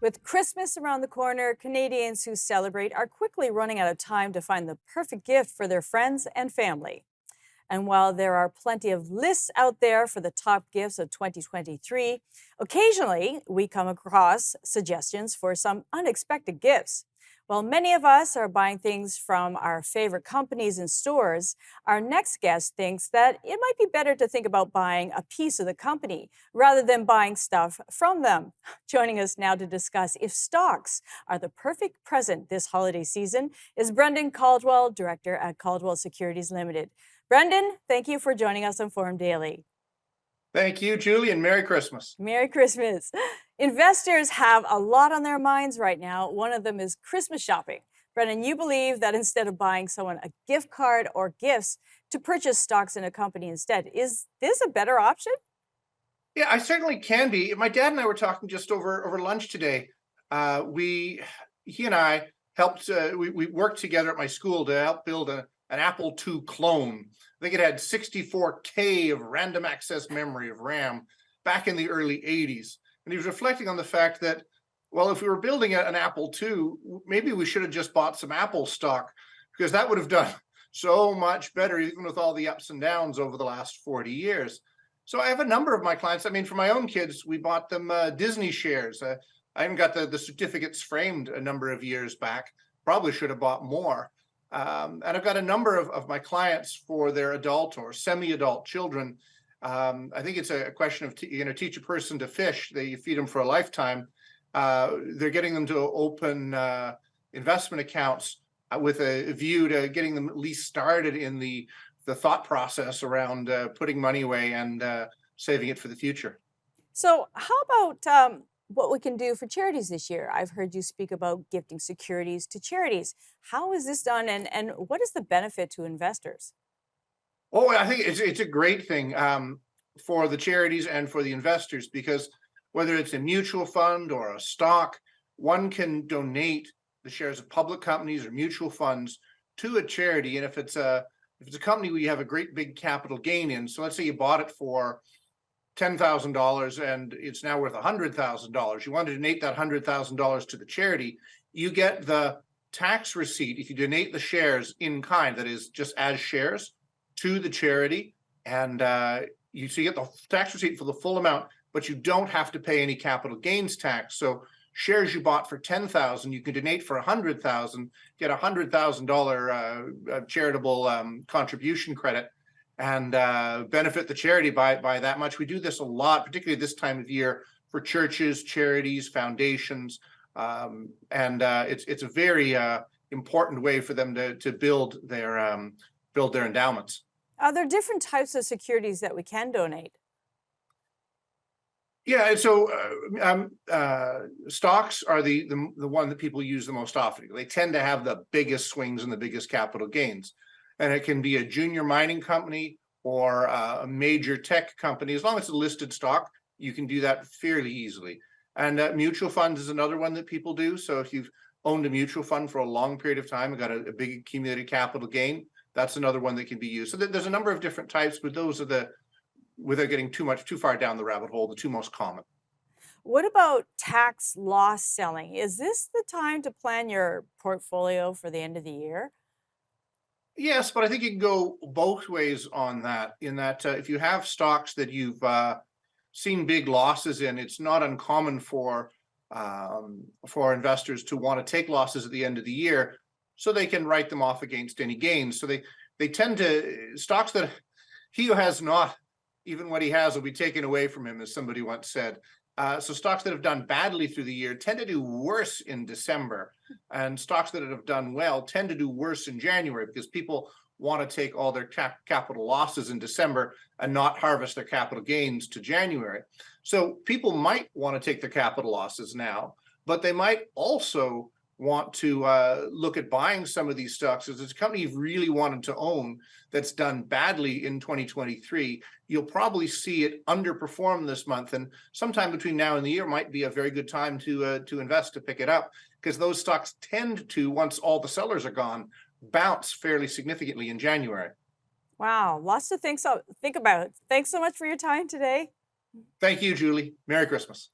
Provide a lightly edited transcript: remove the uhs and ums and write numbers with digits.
With Christmas around the corner, Canadians who celebrate are quickly running out of time to find the perfect gift for their friends and family. And while there are plenty of lists out there for the top gifts of 2023, occasionally we come across suggestions for some unexpected gifts. While many of us are buying things from our favorite companies and stores, our next guest thinks that it might be better to think about buying a piece of the company rather than buying stuff from them. Joining us now to discuss if stocks are the perfect present this holiday season is Brendan Caldwell, Director at Caldwell Securities Ltd. Brendan, thank you for joining us on Forum Daily. Thank you, Julie, and Merry Christmas. Merry Christmas. Investors have a lot on their minds right now. One of them is Christmas shopping. Brendan, you believe that instead of buying someone a gift card or gifts, to purchase stocks in a company instead. Is this a better option? Yeah, I certainly can be. My dad and I were talking just over lunch today. He and I helped. We worked together at my school to help build an Apple II clone. I think it had 64K of random access memory of RAM back in the early 80s. And he was reflecting on the fact that, well, if we were building an Apple II, maybe we should have just bought some Apple stock, because that would have done so much better, even with all the ups and downs over the last 40 years. So I have a number of my clients. I mean, for my own kids, we bought them Disney shares. I even got the certificates framed a number of years back. Probably should have bought more. And I've got a number of my clients for their adult or semi-adult children. I think it's a question of teach a person to fish. You feed them for a lifetime. They're getting them to open investment accounts with a view to getting them at least started in the thought process around putting money away and saving it for the future. So, how about what we can do for charities this year? I've heard you speak about gifting securities to charities. How is this done, and what is the benefit to investors? Oh, I think it's a great thing for the charities and for the investors, because whether it's a mutual fund or a stock, one can donate the shares of public companies or mutual funds to a charity. And if it's a company where you have a great big capital gain in, so let's say you bought it for $10,000 and it's now worth $100,000, you want to donate that $100,000 to the charity, you get the tax receipt if you donate the shares in kind, that is just as shares, to the charity, and you get the tax receipt for the full amount, but you don't have to pay any capital gains tax. So shares you bought for $10,000, you can donate for $100,000, get a $100,000 charitable contribution credit, and benefit the charity by that much. We do this a lot, particularly this time of year, for churches, charities, foundations, and it's a very important way for them to build their endowments. Are there different types of securities that we can donate? Yeah, and so stocks are the one that people use the most often. They tend to have the biggest swings and the biggest capital gains. And it can be a junior mining company or a major tech company. As long as it's a listed stock, you can do that fairly easily. And mutual funds is another one that people do. So if you've owned a mutual fund for a long period of time and got a big accumulated capital gain, that's another one that can be used. So there's a number of different types, but those are without getting too far down the rabbit hole, the two most common. What about tax loss selling? Is this the time to plan your portfolio for the end of the year? Yes, but I think you can go both ways on that, in that if you have stocks that you've seen big losses in, it's not uncommon for investors to want to take losses at the end of the year so they can write them off against any gains. So they tend to, stocks that he who has not, even what he has will be taken away from him, as somebody once said. So stocks that have done badly through the year tend to do worse in December, and stocks that have done well tend to do worse in January, because people want to take all their capital losses in December and not harvest their capital gains to January. So people might want to take their capital losses now, but they might also want to look at buying some of these stocks. As it's a company you've really wanted to own that's done badly in 2023, you'll probably see it underperform this month, and sometime between now and the year might be a very good time to invest, to pick it up, because those stocks tend to, once all the sellers are gone, bounce fairly significantly in January. Wow, lots to think about. Thanks so much for your time today. Thank you, Julie. Merry Christmas.